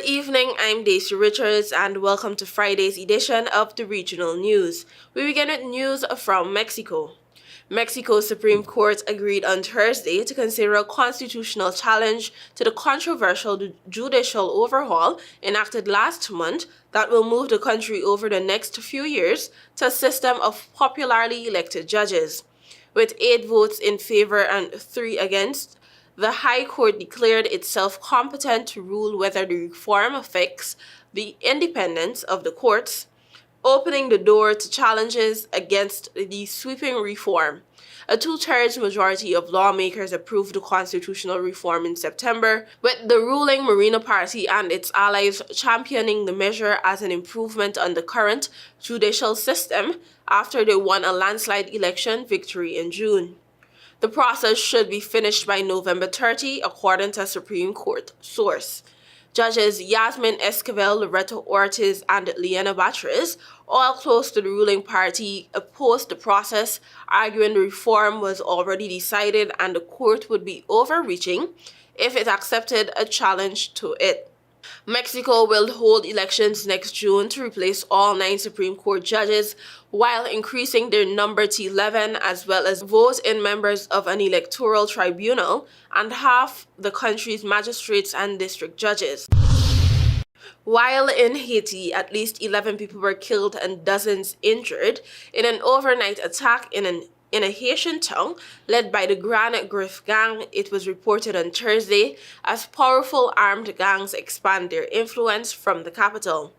evening, I'm Daisy Richards and welcome to Friday's edition of the Regional News. We begin with news from Mexico. Mexico's Supreme Court agreed on Thursday to consider a constitutional challenge to the controversial judicial overhaul enacted last month that will move the country over the next few years to a system of popularly elected judges. With 8 votes in favor and 3 against, the High Court declared itself competent to rule whether the reform affects the independence of the courts, opening the door to challenges against the sweeping reform. A 2/3 majority of lawmakers approved the constitutional reform in September, with the ruling Morena Party and its allies championing the measure as an improvement on the current judicial system after they won a landslide election victory in June. The process should be finished by November 30, according to a Supreme Court source. Judges Yasmin Esquivel, Loreto Ortiz, and Liana Batres, all close to the ruling party, opposed the process, arguing the reform was already decided and the court would be overreaching if it accepted a challenge to it. Mexico will hold elections next June to replace all 9 Supreme Court judges while increasing their number to 11, as well as vote in members of an electoral tribunal and half the country's magistrates and district judges. While in Haiti, at least 11 people were killed and dozens injured in an overnight attack in a Haitian town led by the Grand Griffe gang, it was reported on Thursday, as powerful armed gangs expand their influence from the capital.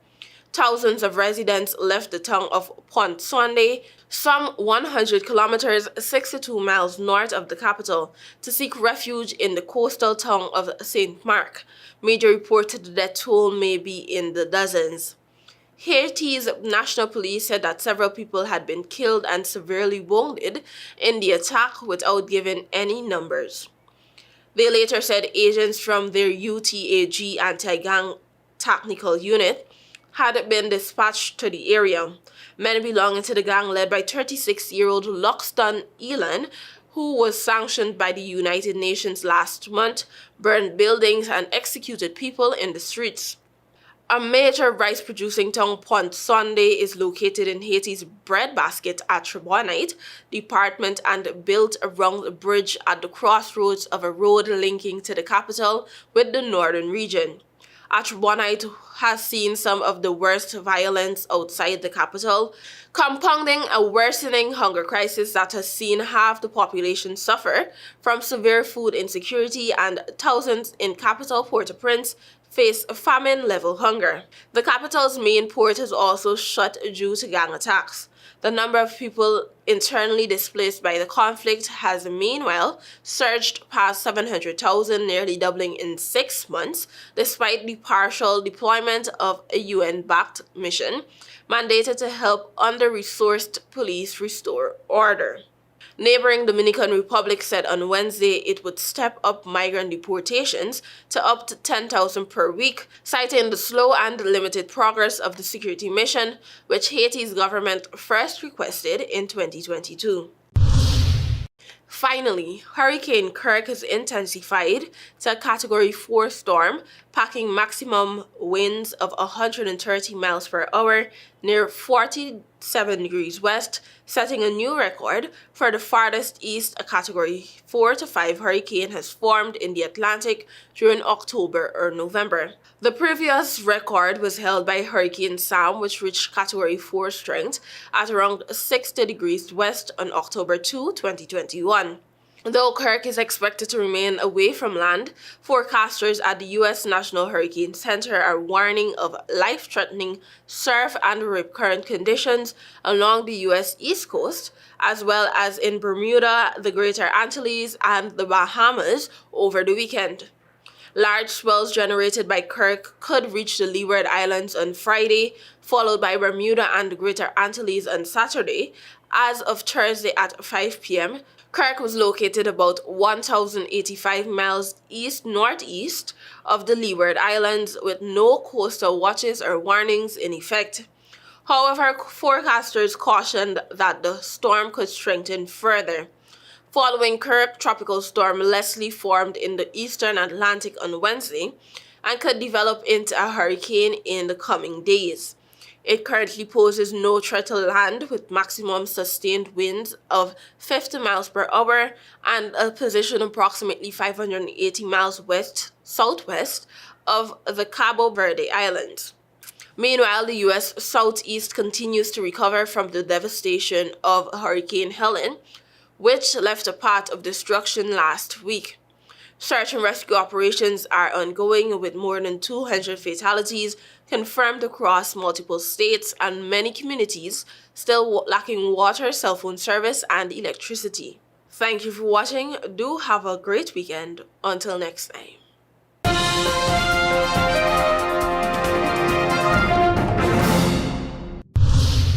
Thousands of residents left the town of Pont Sunday, some 100 kilometers, 62 miles north of the capital, to seek refuge in the coastal town of Saint Mark. Media reported the death toll may be in the dozens. Haiti's national police said that several people had been killed and severely wounded in the attack without giving any numbers. They later said agents from their UTAG anti-gang technical unit had been dispatched to the area. Men belonging to the gang, led by 36-year-old Loxton Elan, who was sanctioned by the United Nations last month, burned buildings and executed people in the streets. A major rice-producing town, Pont Sunday, is located in Haiti's breadbasket Atrebonite department and built around a bridge at the crossroads of a road linking to the capital with the northern region. Atrebonite has seen some of the worst violence outside the capital, compounding a worsening hunger crisis that has seen half the population suffer from severe food insecurity and thousands in capital Port-au-Prince face famine-level hunger. The capital's main port is also shut due to gang attacks. The number of people internally displaced by the conflict has meanwhile surged past 700,000, nearly doubling in 6 months, despite the partial deployment of a UN-backed mission mandated to help under-resourced police restore order. Neighboring Dominican Republic said on Wednesday it would step up migrant deportations to up to 10,000 per week, citing the slow and limited progress of the security mission, which Haiti's government first requested in 2022. Finally, Hurricane Kirk has intensified to a Category 4 storm, packing maximum winds of 130 miles per hour near 47 degrees west, setting a new record for the farthest east a Category 4 to 5 hurricane has formed in the Atlantic during October or November. The previous record was held by Hurricane Sam, which reached Category 4 strength at around 60 degrees west on October 2, 2021. Though Kirk is expected to remain away from land, forecasters at the U.S. National Hurricane Center are warning of life-threatening surf and rip current conditions along the U.S. East Coast, as well as in Bermuda, the Greater Antilles, and the Bahamas over the weekend. Large swells generated by Kirk could reach the Leeward Islands on Friday, followed by Bermuda and the Greater Antilles on Saturday. As of Thursday at 5 p.m., Kirk was located about 1,085 miles east-northeast of the Leeward Islands, with no coastal watches or warnings in effect. However, forecasters cautioned that the storm could strengthen further. Following Kirk, Tropical Storm Leslie formed in the eastern Atlantic on Wednesday, and could develop into a hurricane in the coming days. It currently poses no threat to land with maximum sustained winds of 50 miles per hour and a position approximately 580 miles west-southwest of the Cabo Verde Islands. Meanwhile, the U.S. Southeast continues to recover from the devastation of Hurricane Helen, which left a path of destruction last week. Search and rescue operations are ongoing with more than 200 fatalities confirmed across multiple states and many communities still lacking water, cell phone service, and electricity. Thank you for watching. Do have a great weekend. Until next time.